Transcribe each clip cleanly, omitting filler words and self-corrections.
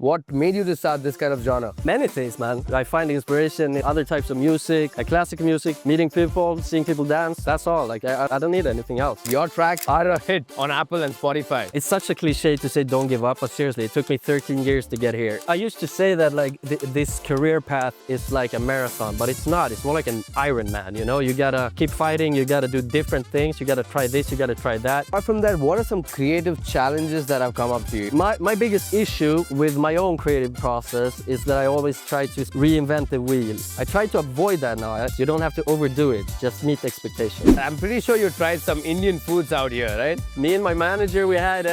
What made you to start this kind of genre? Many things, man. I find inspiration in other types of music, like classic music, meeting people, seeing people dance. That's all. Like, I don't need anything else. Your tracks are a hit on Apple and Spotify. It's such a cliche to say don't give up, but seriously, it took me 13 years to get here. I used to say that like this career path is like a marathon, but it's not. It's more like an Ironman, you know? You gotta keep fighting, you gotta do different things, you gotta try this, you gotta try that. Apart from that, what are some creative challenges that have come up to you? My biggest issue with my own creative process is that I always try to reinvent the wheel. I try to avoid that now. You don't have to overdo it, just meet expectations. I'm pretty sure you tried some Indian foods out here, right? Me and my manager, we had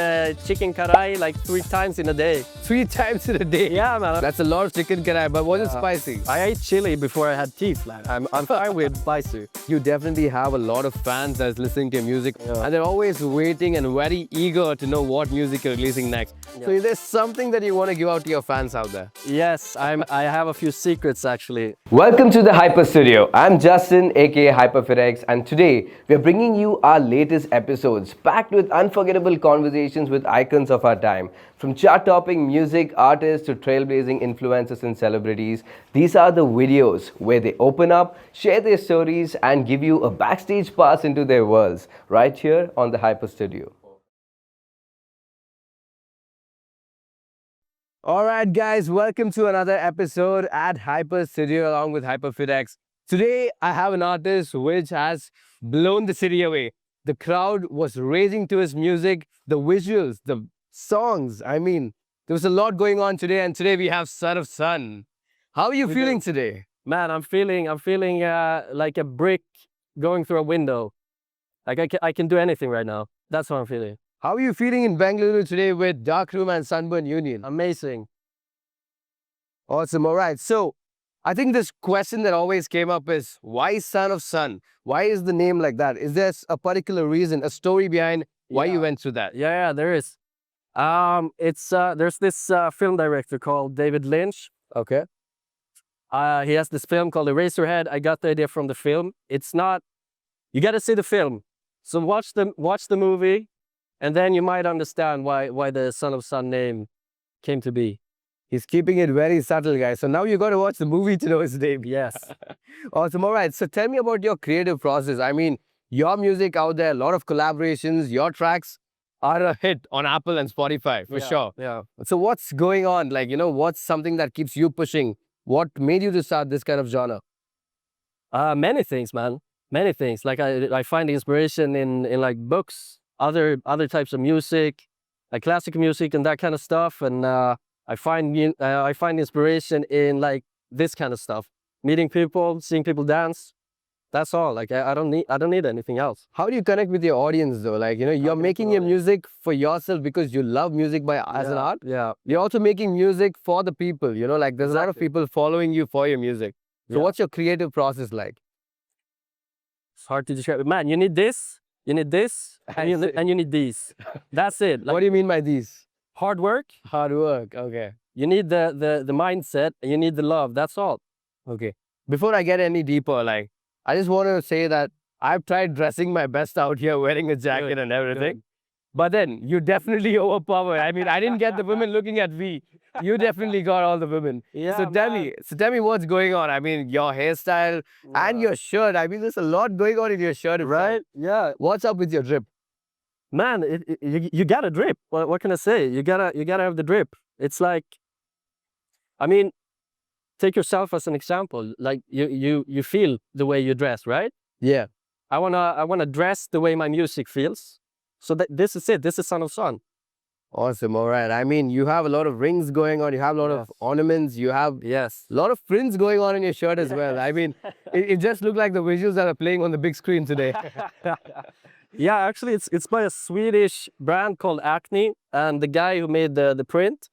chicken karai like 3 times in a day. 3 times in a day? Yeah, man. That's a lot of chicken karai, but was it spicy? I ate chili before I had teeth, man. I'm fine with spicy. You definitely have a lot of fans that's listening to your music, and they're always waiting and very eager to know what music you're releasing next. So is there something that you want to give out to your fans out there? Yes, I have a few secrets actually. Welcome to the Hyper Studio. I'm Justin, aka HyperFitX, and today we're bringing you our latest episodes packed with unforgettable conversations with icons of our time. From chart-topping music artists to trailblazing influencers and celebrities, these are the videos where they open up, share their stories, and give you a backstage pass into their worlds right here on the Hyper Studio. Alright guys, welcome to another episode at Hyper Studio along with HyperFitX. Today I have an artist which has blown the city away. The crowd was racing to his music, the visuals, the songs. I mean, there was a lot going on today, and today we have Son of Sun. How are you feeling today? Man, I'm feeling like a brick going through a window. Like I can do anything right now. That's what I'm feeling. How are you feeling in Bengaluru today with Darkroom and Sunburn Union? Amazing. Awesome. All right. So I think this question that always came up is, why Son of Sun? Why is the name like that? Is there a particular reason, a story behind why you went through that? Yeah, there is. There's this film director called David Lynch. Okay. He has this film called Eraserhead. I got the idea from the film. It's not, you got to see the film. So watch the movie, and then you might understand why the Son of Sun name came to be. He's keeping it very subtle, guys. So now you got to watch the movie to know his name. Yes. Awesome. All right. So tell me about your creative process. I mean, your music out there, a lot of collaborations, your tracks are a hit on Apple and Spotify for sure. Yeah. So what's going on? Like, what's something that keeps you pushing? What made you to start this kind of genre? Many things, man. Many things. Like I find inspiration in like books, other types of music, like classic music and that kind of stuff. And I find inspiration in like this kind of stuff, meeting people, seeing people dance. That's all. Like I don't need anything else. How do you connect with your audience though? Like, you're making your music for yourself because you love music as an art. Yeah. You're also making music for the people, like there's a lot of people following you for your music. So what's your creative process like? It's hard to describe. Man, you need this, and you need these. That's it. Like, what do you mean by these? Hard work. Hard work. Okay. You need the mindset, and you need the love. That's all. Okay. Before I get any deeper, like, I just want to say that I've tried dressing my best out here, wearing a jacket and everything. Good. But then you definitely overpower. I mean, I didn't get the women looking at me. You definitely got all the women. Yeah, so tell me what's going on. I mean, your hairstyle and your shirt. I mean, there's a lot going on in your shirt, right? Yeah. What's up with your drip? Man, you gotta drip. What can I say? You gotta have the drip. It's like, I mean, take yourself as an example. Like you feel the way you dress, right? Yeah. I wanna dress the way my music feels. So this is it. This is Son of Sun. Awesome. All right. I mean, you have a lot of rings going on. You have a lot of ornaments. You have a lot of prints going on in your shirt as well. I mean, it just looked like the visuals that are playing on the big screen today. Yeah, actually, it's by a Swedish brand called Acne, and the guy who made the print,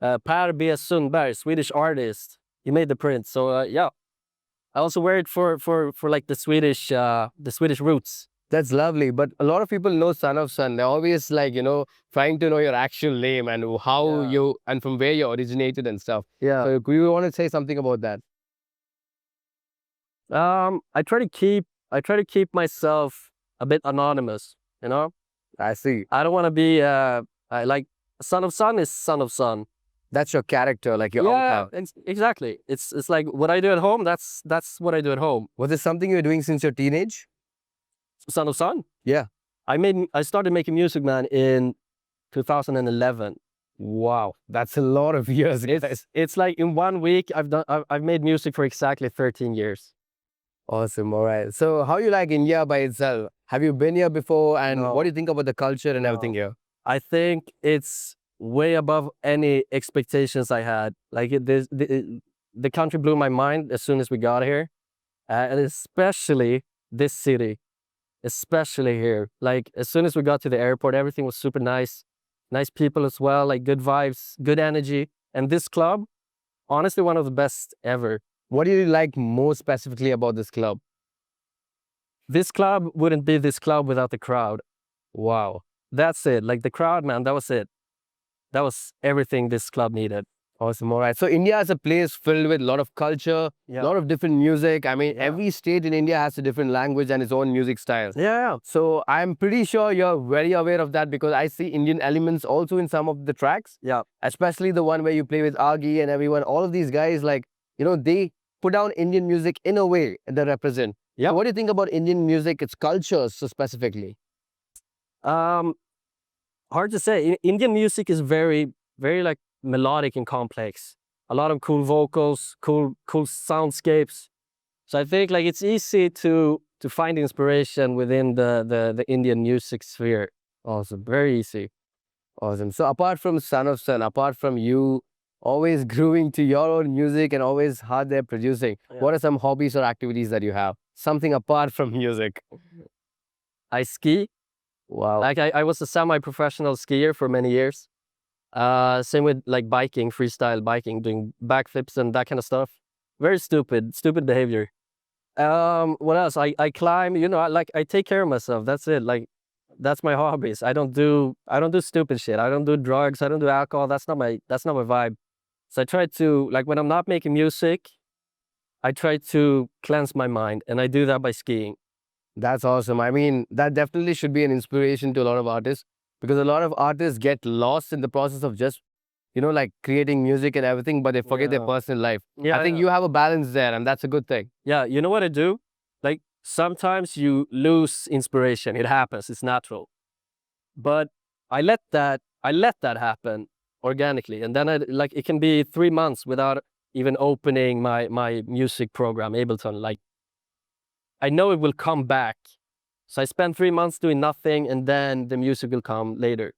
Per B. Sundberg, Swedish artist, he made the print. So yeah, I also wear it for like the Swedish roots. That's lovely. But a lot of people know Son of Sun. They're always like, trying to know your actual name and how and from where you originated and stuff. Yeah. So do you want to say something about that? I try to keep myself a bit anonymous, I see. I don't want to be like Son of Sun is Son of Sun. That's your character, like your Yeah, avatar. exactly. It's like what I do at home. That's what I do at home. Was this something you were doing since your teenage? Son of Son. Yeah. I started making music, man, in 2011. Wow, that's a lot of years, guys. It's like in 1 week I've made music for exactly 13 years. Awesome. All right. So, how you like India by itself? Have you been here before? And No. what do you think about the culture and everything No. here? I think it's way above any expectations I had. Like the country blew my mind as soon as we got here, and especially this city, especially here. Like as soon as we got to the airport, everything was super nice, nice people as well, like good vibes, good energy. And this club, honestly, one of the best ever. What do you like more specifically about this club? This club wouldn't be this club without the crowd. Wow. That's it. Like the crowd, man, that was it. That was everything this club needed. Awesome. All right. So, India is a place filled with a lot of culture, a lot of different music. I mean, every state in India has a different language and its own music style. Yeah. So, I'm pretty sure you're very aware of that because I see Indian elements also in some of the tracks, Yeah. especially the one where you play with Agi and everyone. All of these guys, like, they put down Indian music in a way that represent. Yeah. So what do you think about Indian music, its culture so specifically? Hard to say. Indian music is very, very like melodic and complex. A lot of cool vocals, cool soundscapes. So I think like it's easy to find inspiration within the Indian music sphere. Awesome. Very easy. Awesome. So apart from Son of Sun, apart from you always grooving to your own music and always hard there producing, what are some hobbies or activities that you have? Something apart from music. I ski. Wow. Like I was a semi-professional skier for many years. Same with like biking, freestyle biking, doing backflips and that kind of stuff. Very stupid behavior. What else? I climb, I take care of myself. That's it. Like that's my hobbies. I don't do stupid shit. I don't do drugs. I don't do alcohol. That's not my vibe. So I try to, like when I'm not making music, I try to cleanse my mind, and I do that by skiing. That's awesome. I mean, that definitely should be an inspiration to a lot of artists because a lot of artists get lost in the process of just, like creating music and everything, but they forget their personal life. Yeah, I think you have a balance there, and that's a good thing. Yeah, you know what I do? Like sometimes you lose inspiration. It happens. It's natural. But I let that happen organically, and then it can be 3 months without even opening my music program, Ableton. Like I know it will come back. So I spend 3 months doing nothing, and then the music will come later.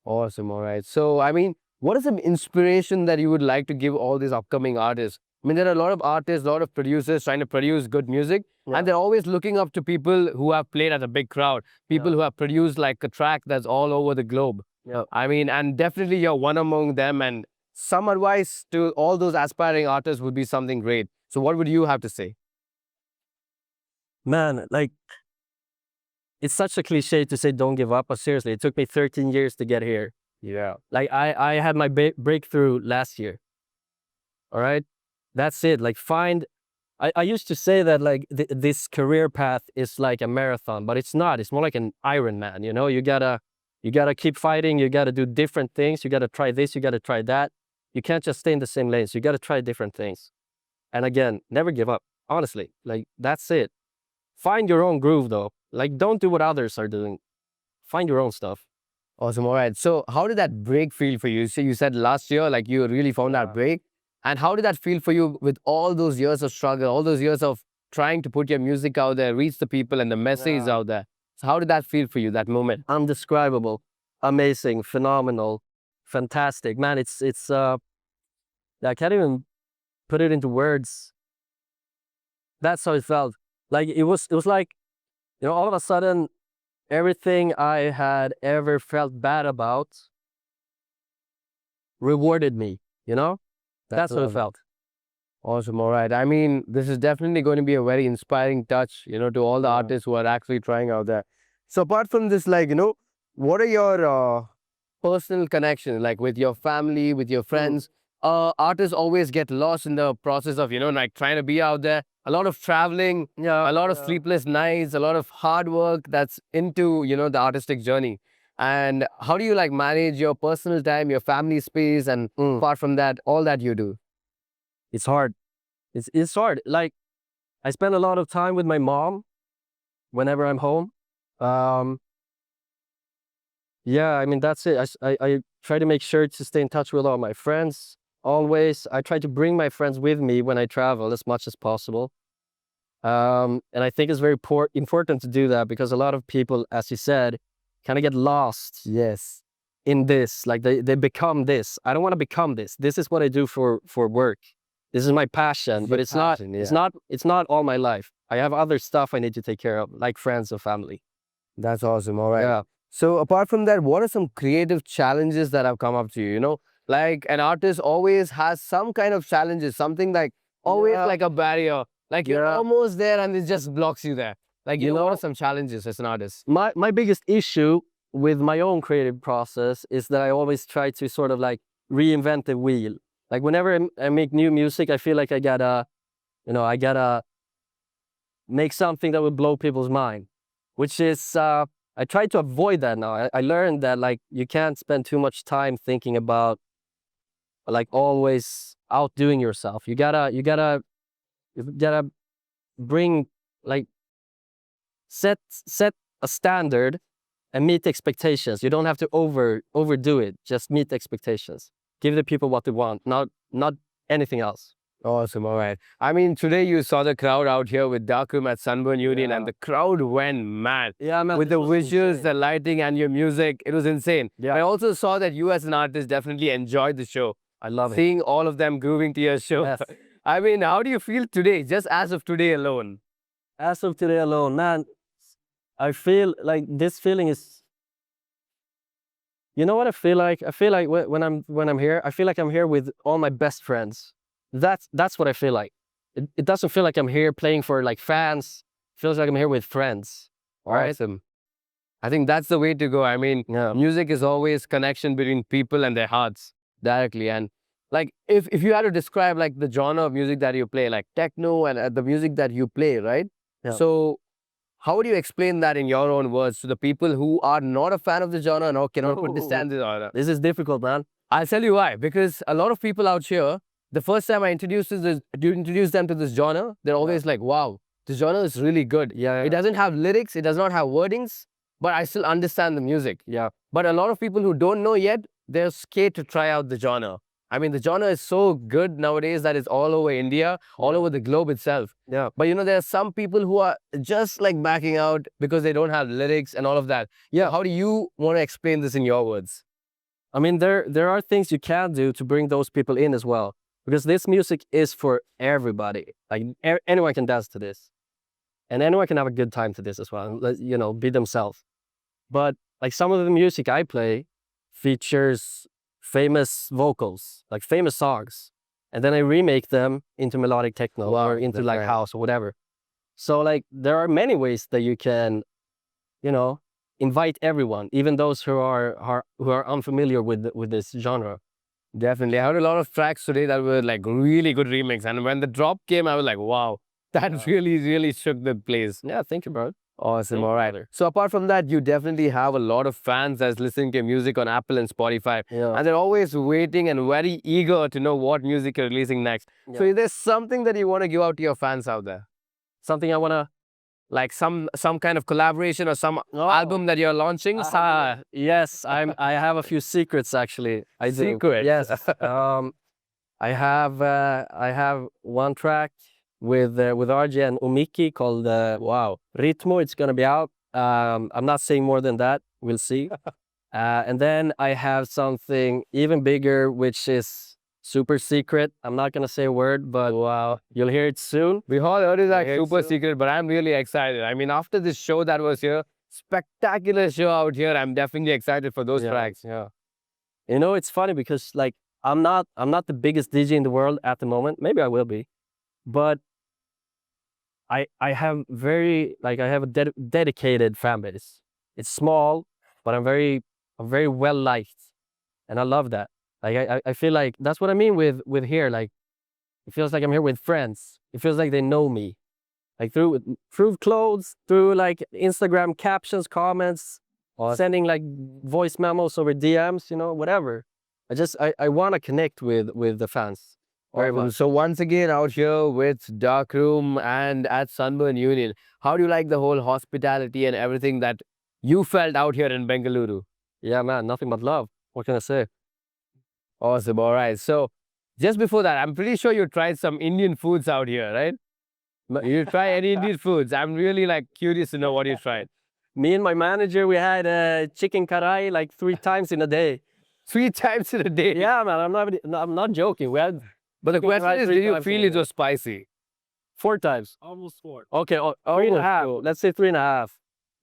Awesome. All right. So, I mean, what is some inspiration that you would like to give all these upcoming artists? I mean, there are a lot of artists, a lot of producers trying to produce good music, and they're always looking up to people who have played at a big crowd, people who have produced like a track that's all over the globe. Yeah. I mean, and definitely you're one among them, and some advice to all those aspiring artists would be something great. So, what would you have to say? Man, like it's such a cliche to say don't give up, but seriously, it took me 13 years to get here. Yeah. Like I had my breakthrough last year. All right, that's it. Like I used to say that like this career path is like a marathon, but it's not. It's more like an Ironman. You gotta keep fighting. You gotta do different things. You gotta try this. You gotta try that. You can't just stay in the same lanes. You gotta try different things. And again, never give up. Honestly, like that's it. Find your own groove though. Like don't do what others are doing. Find your own stuff. Awesome. All right. So, how did that break feel for you? So, you said last year, like you really found that break. And how did that feel for you with all those years of struggle, all those years of trying to put your music out there, reach the people and the message out there? So, how did that feel for you, that moment? Undescribable, amazing, phenomenal, fantastic, man. I can't even put it into words. That's how it felt. Like it was like, all of a sudden, everything I had ever felt bad about rewarded me. That's how it felt. Awesome. All right. I mean, this is definitely going to be a very inspiring touch, to all the artists who are actually trying out there. So apart from this, like, what are your personal connections, like with your family, with your friends? Artists always get lost in the process of, like trying to be out there. A lot of traveling, a lot of sleepless nights, a lot of hard work that's into, the artistic journey. And how do you like manage your personal time, your family space, and apart from that, all that you do? It's hard. It's hard. Like I spend a lot of time with my mom whenever I'm home. Um, yeah, I mean that's it. I try to make sure to stay in touch with all my friends always. I try to bring my friends with me when I travel as much as possible. And I think it's very important to do that because a lot of people, as you said, kind of get lost Yes. in this. Like they become this. I don't want to become this. This is what I do for work. This is my passion, but it's not. It's not all my life. I have other stuff I need to take care of, like friends and family. That's awesome. All right. Yeah. So apart from that, what are some creative challenges that have come up to you? You know, like an artist always has some kind of challenges, something like always Yeah. like a barrier. Like you're Yeah. almost there and it just blocks you there. Like, you know, what are some challenges as an artist? My biggest issue with my own creative process is that I always try to sort of like reinvent the wheel. Like whenever I make new music, I feel like I gotta make something that will blow people's mind, which is I try to avoid that now. I learned that like you can't spend too much time thinking about like always outdoing yourself. You gotta bring like set a standard and meet expectations. You don't have to overdo it. Just meet expectations. Give the people what they want, not anything else. Awesome. All right. I mean, today you saw the crowd out here with Darkroom at Sunburn Union, and the crowd went mad. Yeah, man. With the visuals, the lighting, and your music. It was insane. Yeah. I also saw that you as an artist definitely enjoyed the show. I love it. Seeing all of them grooving to your show. Yes. I mean, how do you feel today, just as of today alone? As of today alone, man, I feel like this feeling is. You know what I feel like? I feel like when I'm here, I feel like I'm here with all my best friends. That's what I feel like. It doesn't feel like I'm here playing for like fans. It feels like I'm here with friends. All right. Awesome. I think that's the way to go. I mean, Yeah. music is always connection between people and their hearts directly. And like, if you had to describe like the genre of music that you play, like techno and the music that you play, right? Yeah. So how would you explain that in your own words to the people who are not a fan of the genre and or cannot understand the genre? This is difficult, man. I'll tell you why. Because a lot of people out here, the first time I introduce them to this genre, they're always like, wow, this genre is really good. Yeah. It doesn't have lyrics, it does not have wordings, but I still understand the music. Yeah. But a lot of people who don't know yet, they're scared to try out the genre. I mean, the genre is so good nowadays that it's all over India, all over the globe itself. Yeah. But you know, there are some people who are just like backing out because they don't have lyrics and all of that. Yeah. How do you want to explain this in your words? I mean, there are things you can do to bring those people in as well, because this music is for everybody. Like anyone can dance to this, and anyone can have a good time to this as well. You know, be themselves. But like some of the music I play features famous vocals, like famous songs, and then I remake them into melodic techno or into like house or whatever. So like there are many ways that you can, you know, invite everyone, even those who are unfamiliar with this genre. Definitely. I heard a lot of tracks today that were like really good remix. And when the drop came, I was like, wow, that really shook the place. Yeah, thank you, bro. Awesome. All right. So apart from that, you definitely have a lot of fans that's listening to your music on Apple and Spotify. Yeah. And they're always waiting and very eager to know what music you're releasing next. Yeah. So is there something that you want to give out to your fans out there? Something I want to... Like some kind of collaboration or some album that you're launching? Yes, I have a few secrets actually. I do. Secrets? Yes. I have one track with RJ and Umiki called Ritmo. It's gonna be out. I'm not saying more than that. We'll see. And then I have something even bigger, which is super secret. I'm not gonna say a word, but you'll hear it soon. We all heard it's like super secret, but I'm really excited. I mean, after this show that was here, spectacular show out here, I'm definitely excited for those tracks. Yeah. You know, it's funny because like I'm not the biggest DJ in the world at the moment. Maybe I will be, but I have a dedicated fan base. It's small, but I'm very well liked, and I love that. Like I feel like that's what I mean with here. Like it feels like I'm here with friends. It feels like they know me, like through clothes, through like Instagram captions, comments, sending like voice memos over DMs, whatever. I want to connect with the fans. Very Awesome. much. So once again out here with Darkroom and at Sunburn Union, how do you like the whole hospitality and everything that you felt out here in Bengaluru? Yeah, man, nothing but love. What can I say? Awesome. All right. So just before that, I'm pretty sure you tried some Indian foods out here, right? You try any Indian foods? I'm really like curious to know what you tried. Me and my manager, we had chicken karai like 3 times in a day. 3 times in a day. Yeah, man, I'm not joking. We had But the chicken question karai is, three did you times in feel a it day. was spicy? 4 times. Almost 4. Okay, three and a half. Almost. Let's say 3.5.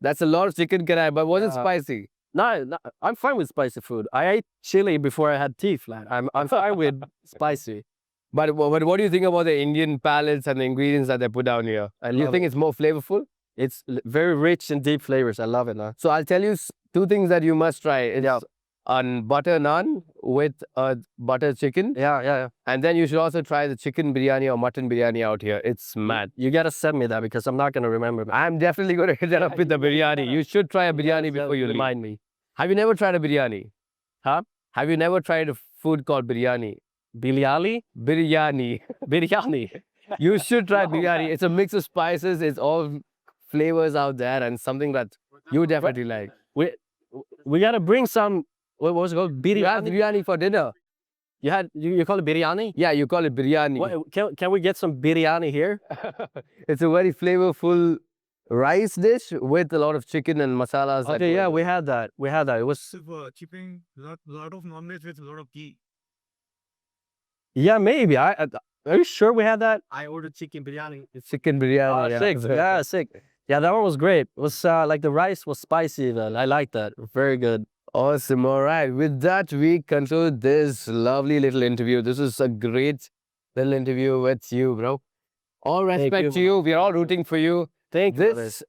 That's a lot of chicken karai, but was it Yeah. spicy? No, I'm fine with spicy food. I ate chili before I had teeth. Like, I'm fine with spicy. But what do you think about the Indian palettes and the ingredients that they put down here? And you love think it's more flavorful? It's very rich and deep flavors. I love it, man. So I'll tell you two things that you must try. It's Yeah. on butter naan with butter chicken. Yeah. And then you should also try the chicken biryani or mutton biryani out here. It's mad. You gotta send me that because I'm not gonna remember. I'm definitely going to hit that up with the biryani. You should try a biryani before you leave. remind me. Have you never tried a biryani? Huh? Have you never tried a food called biryani? Biryani? Biryani. Biryani. You should try biryani. It's a mix of spices. It's all flavors out there and something that you definitely like. We gotta bring some. What was it called? You have Biryani. biryani for dinner. You call it biryani? Yeah, you call it biryani. What, can we get some biryani here? It's a very flavorful rice dish with a lot of chicken and masalas. that Okay, go yeah, in we had that. We had that. It was Chipping lot of non-veg with a lot of ghee. yeah, maybe. Are you sure we had that? I ordered chicken biryani. it. Chicken biryani. yeah. Sick. Yeah, sick. Yeah, that one was great. It was like the rice was spicy. Then I like that. Very good. Awesome. All right. With that, we conclude this lovely little interview. This is a great little interview with you, bro. All respect you, to you. We are all rooting for you. Thank you. This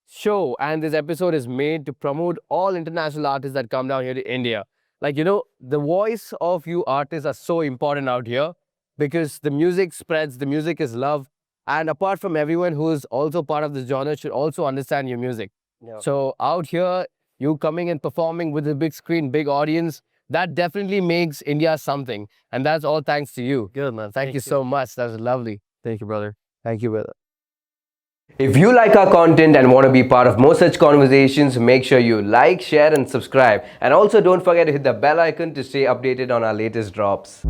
show and this episode is made to promote all international artists that come down here to India. Like, the voice of you artists are so important out here because the music spreads, the music is love. And apart from everyone who is also part of this genre should also understand your music. Yeah. So out here, you coming and performing with a big screen, big audience, that definitely makes India something. And that's all thanks to you. Good, man. Thank you so much. That was lovely. Thank you, brother. Thank you, brother. If you like our content and want to be part of more such conversations, make sure you like, share and subscribe. And also don't forget to hit the bell icon to stay updated on our latest drops.